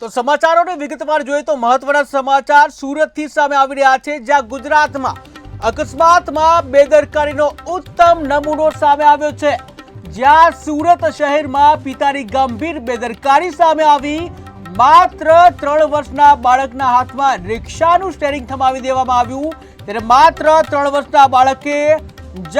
તો સમાચારોને વિગતવાર જોઈએ તો મહત્વના સમાચાર સુરતથી સામે આવી રહ્યા છે, જ્યાં ગુજરાતમાં અકસ્માતમાં બેદરકારીનો ઉત્તમ નમૂનો સામે આવ્યો છે। જ્યાં સુરત શહેરમાં પિતાની ગંભીર બેદરકારી સામે આવી, માત્ર 3 વર્ષના બાળકના હાથમાં રિક્ષાનું સ્ટીયરિંગ થમાવી દેવામાં આવ્યું। ત્યારે માત્ર 3 વર્ષના બાળકે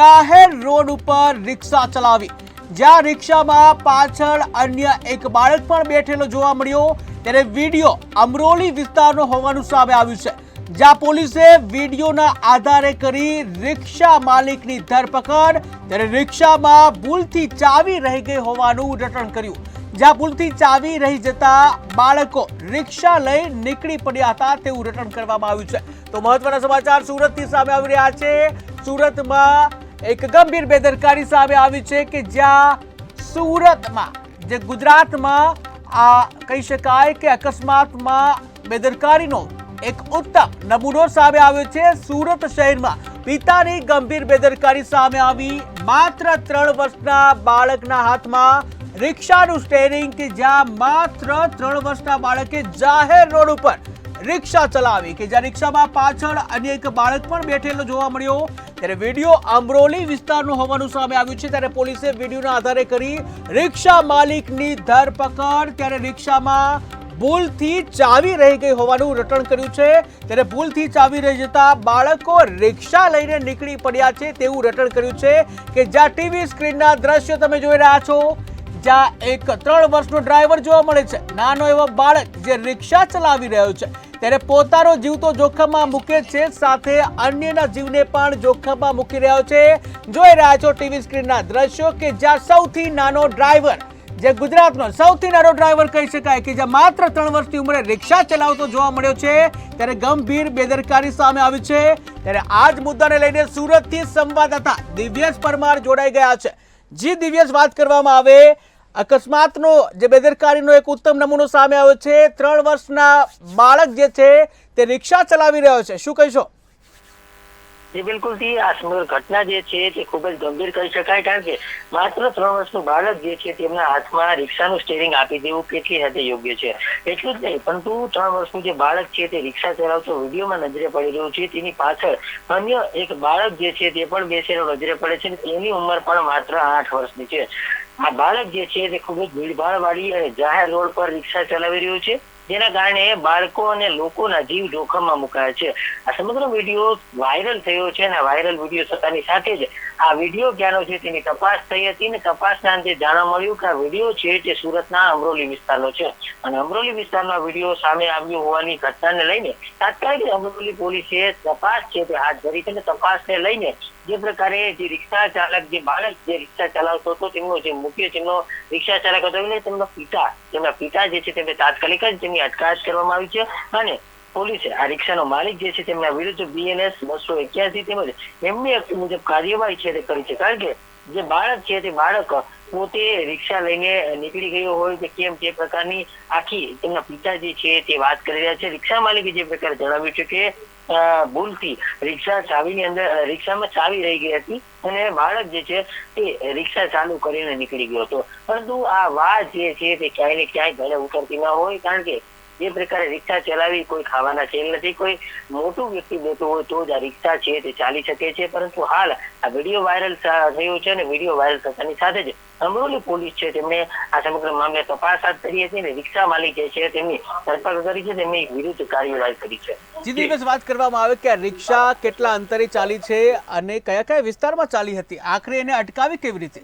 જાહેર રોડ ઉપર રિક્ષા ચલાવી, જ્યાં રિક્ષામાં પાછળ અન્ય એક બાળક પણ બેઠેલો જોવા મળ્યો। ત્યારે વિડીયો અમરોલી વિસ્તારનો હોવાનું સામે આવ્યું છે, જ્યાં પોલીસે વિડીયોના આધારે કરી રિક્ષા માલિકની ધરપકડ। ત્યારે રિક્ષામાં ભૂલથી ચાવી રહી ગઈ હોવાનું રટણ કર્યું, જ્યાં ભૂલથી ચાવી રહી જતા બાળકો રિક્ષા લઈ નીકળી પડ્યા હતા તેવું રટણ કરવામાં આવ્યું છે। તો મહત્વના સમાચાર સુરતથી સામે આવી રહ્યા છે। સુરતમાં એક ગંભીર બેદરકારી સામે આવી છે કે જ્યાં સુરતમાં જે ગુજરાતમાં આ કહી શકાય કે અકસ્માતમાં બેદરકારીનો એક ઉત્તમ નમૂનો સામે આવ્યો છે। સુરત શહેરમાં પિતાની ગંભીર બેદરકારી સામે આવી, માત્ર 3 વર્ષના બાળકના હાથમાં રિક્ષાનું સ્ટીયરિંગ કે જ્યાં માત્ર 3 વર્ષના બાળકે જાહેર રોડ ઉપર રિક્ષા ચલાવી કે જ્યાં રિક્ષામાં પાછળ અન્ય એક બાળક પણ બેઠેલો જોવા મળ્યો। ત્યારે વિડીયો અમરોલી વિસ્તારનો હોવાનું સામે આવ્યું છે। ત્યારે પોલીસે વિડીયોના આધારે કરી રિક્ષા માલિકની ધરપકડ। ત્યારે રિક્ષામાં ભૂલથી ચાવી રહી ગઈ હોવાનું રટણ કર્યું છે। ત્યારે ભૂલથી ચાવી રહી જતા બાળકો રિક્ષા લઈને નીકળી પડ્યા છે તેવું રટણ કર્યું છે કે જ્યાં ટીવી સ્ક્રીનના દ્રશ્યો તમે જોઈ રહ્યા છો, જ્યાં એક 3 વર્ષનો ડ્રાઈવર જોવા મળે છે, નાનો એવો બાળક જે રિક્ષા ચલાવી રહ્યો છે। ત્યારે પોતાનો જીવ તો જોખમમાં મૂકે છે, સાથે અન્યના જીવને પણ જોખમમાં મૂકી રહ્યો છે। જોઈ રહ્યા છો ટીવી સ્ક્રીનના દ્રશ્યો કે જ્યાં સૌથી નાનો ડ્રાઈવર, જે ગુજરાતનો સૌથી નાનો ડ્રાઈવર કહી શકાય કે જે માત્ર 3 વર્ષની ઉંમરે રિક્ષા ચલાવતો જોવા મળ્યો છે, ત્યારે ગંભીર બેદરકારી સામે આવી છે। ત્યારે આ જ મુદ્દાને લઈને સુરતથી સંવાદદાતા દિવ્યેશ પરમાર જોડાઈ ગયા છે। જી દિવ્યેશ, વાત કરવામાં આવે અકસ્માતનો જે બેદરકારીનો એક ઉત્તમ નમૂનો સામે આવ્યો છે, 3 વર્ષના બાળક જે છે તે રિક્ષા ચલાવી રહ્યો છે, શું કહીશો? જી બિલકુલ થી આ સમગ્ર ઘટના જે છે તે ખૂબ જ ગંભીર કહી શકાય, કારણ કે માત્ર 3 વર્ષનું બાળક જે છે તેમના હાથમાં રિક્ષાનું સ્ટીયરિંગ આપી દેવું કેટલી હદે યોગ્ય છે। એટલું જ નહીં, પરંતુ 3 વર્ષનું જે બાળક છે તે રિક્ષા ચલાવતો વિડીયોમાં નજરે પડી રહ્યું છે, તેની પાછળ અન્ય એક બાળક જે છે તે પણ બેસેલો નજરે પડે છે, તેની ઉંમર પણ માત્ર 8 વર્ષની છે। આ બાળક જે છે તે ખૂબ જ ભીડભાડ વાળી અને જાહેર રોડ પર રિક્ષા ચલાવી રહ્યું છે, જેના કારણે બાળકો અને લોકોના જીવ જોખમમાં મુકાયા છે। આ સમગ્ર વિડીયો વાયરલ થયો છે અને વાયરલ વિડીયો થતાની સાથે જ આ વિડીયો ક્યાંનો છે તેની તપાસ થઈ હતી અને તપાસના અંતે જાણવા મળ્યું કે આ વિડીયો છે તે સુરતના અમરોલી વિસ્તારનો છે અને અમરોલી વિસ્તારમાં વિડીયો સામે આવ્યો હોવાની ઘટનાને લઈને તાત્કાલિક અમરોલી પોલીસે તપાસ છે તે હાથ ધરી છે અને તપાસને લઈને જે પ્રકારે જે રિક્ષા ચાલક, જે બાળક જે રિક્ષા ચલાવતો હતો, તેમનો જે મુખ્ય જેમનો રિક્ષા ચાલક હતો એટલે તેમના પિતા જે છે તેમને તાત્કાલિક જ તેમની અટકાયત કરવામાં આવી છે અને પોલીસે આ રિક્ષાનો માલિક જે છે તેમના વિરુદ્ધ BNS 281 તેમજ એમની એક્ટ મુજબ કાર્યવાહી છે તે કરી છે। કારણ કે જે બાળક છે તે બાળક પોતે રિક્ષા લઈને નીકળી ગયો હોય કે કેમ તે પ્રકારની આખી તેમના પિતા જે છે તે વાત કરી રહ્યા છે। રિક્ષા માલિકે જે પ્રકારે જણાવ્યું છે કે ભૂલથી રિક્ષામાં ચાવી રહી ગઈ હતી અને બાળક જે છે તે રિક્ષા ચાલુ કરીને નીકળી ગયો હતો, પરંતુ આ વાત જે છે તે ક્યાંય ને ક્યાંય ગળે ઉતરતી ન હોય, કારણ કે જે પ્રકારે રિક્ષા ચલાવી કોઈ ખાવાના તેલ નથી, કોઈ મોટું વ્યક્તિ બેઠું હોય તો જ આ રિક્ષા છે તે ચાલી શકે છે। પરંતુ હાલ આ વિડીયો વાયરલ થયો છે અને વિડીયો વાયરલ થતાની સાથે જ અમરોલી પોલીસ છે તેમને આ સમગ્ર મામલે તપાસ હાથ ધરી હતી અને રિક્ષા માલિક જે છે તેમની ધરપકડ કરી છે, તેમની વિરુદ્ધ કાર્યવાહી કરી છે। જી દિવ્યેશ, વાત કરવામાં આવે કે આ રિક્ષા કેટલા અંતરે ચાલી છે અને કયા કયા વિસ્તારમાં ચાલી હતી, આખરે એને અટકાવી કેવી રીતે?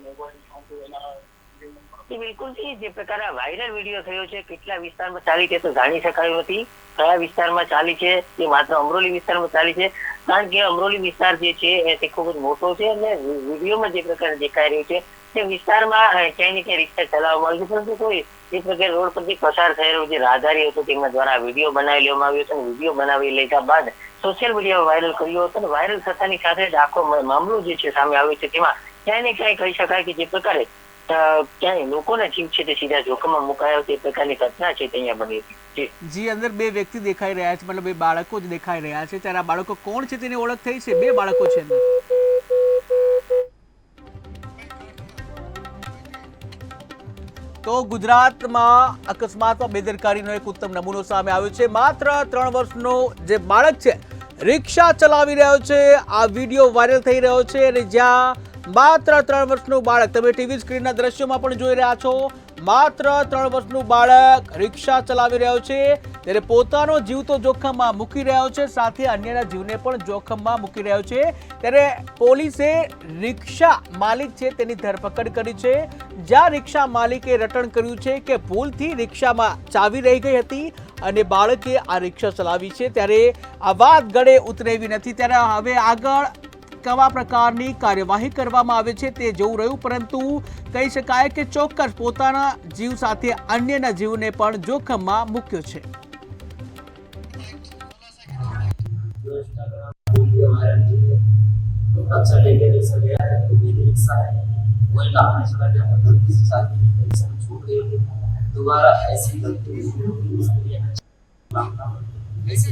બિલકુલ જે પ્રકારે વાયરલ વિડીયો થયો છે, કેટલા વિસ્તારમાં ચાલી તે તો જાણી શકાયું નથી, કયા વિસ્તારમાં ચાલી છે તે માત્ર અમરોલી વિસ્તારમાં ચાલી છે, કારણ કે અમરોલી વિસ્તાર જે છે તે ખૂબ જ મોટો છે અને વિડીયોમાં જે પ્રકારે દેખાઈ રહ્યું છે તે વિસ્તારમાં ક્યાંય ને ક્યાંય રિક્ષા ચલાવવામાં આવી છે, પરંતુ કોઈ જે પ્રકારે રોડ પરથી પસાર થઈ રહ્યો જે રાહદારી હતો તેમના દ્વારા વિડીયો બનાવી લેવામાં આવ્યો હતો અને વિડીયો બનાવી લેતા બાદ સોશિયલ મીડિયા વાયરલ કર્યો હતો અને વાયરલ થતાની સાથે જ આખો મામલો જે છે સામે આવ્યો છે, તેમાં ક્યાંય ને ક્યાંય કહી શકાય કે જે પ્રકારે ક્યાંય લોકોના જીવ છે તે સીધા જોખમમાં મુકાયો તે પ્રકારની ઘટના છે તે અહીંયા બની હતી। જી, અંદર 2 વ્યક્તિ દેખાઈ રહ્યા છે, મતલબ 2 બાળકો જ દેખાઈ રહ્યા છે। ત્યારે આ બાળકો કોણ છે તેની ઓળખ થઈ છે? 2 બાળકો છે અંદર। તો ગુજરાતમાં અકસ્માતમાં બેદરકારીનો એક ઉત્તમ નમૂનો સામે આવ્યો છે. માત્ર 3 વર્ષનો જે બાળક છે રિક્ષા ચલાવી રહ્યો છે. આ વિડીયો વાયરલ થઈ રહ્યો છે અને જ્યાં માત્ર 3 વર્ષનું બાળક, તમે ટીવી સ્ક્રીનના દ્રશ્યોમાં પણ જોઈ રહ્યા છો, માત્ર 3 વર્ષનું બાળક રિક્ષા ચલાવી રહ્યો છે ત્યારે પોતાનો જીવ તો જોખમમાં મૂકી રહ્યો છે, સાથે અન્યના જીવને પણ જોખમમાં મૂકી રહ્યો છે. ત્યારે પોલીસે રિક્ષા માલિક છે તેની ધરપકડ કરી છે. જ્યાં રિક્ષા માલિકે રટણ કર્યું છે કે ભૂલથી રિક્ષામાં ચાવી રહી ગઈ હતી અને બાળકે આ રિક્ષા ચલાવી છે, ત્યારે આ વાત ગળે ઉતરે એવી નથી. ત્યારે હવે આગળ કેવા પ્રકારની કાર્યવાહી કરવામાં આવે છે તે જોવું રહ્યું, પરંતુ કહી શકાય કે ચોક્કસ પોતાના જીવ સાથે અન્યના જીવને પણ જોખમમાં મૂક્યો છે. अच्छा लेके रिक्शा गया है तो मेरी रिक्शा है वही लाने चला गया, मतलब किसी साथ रिक्शा छूट गई, दोबारा ऐसी गलती ऐसे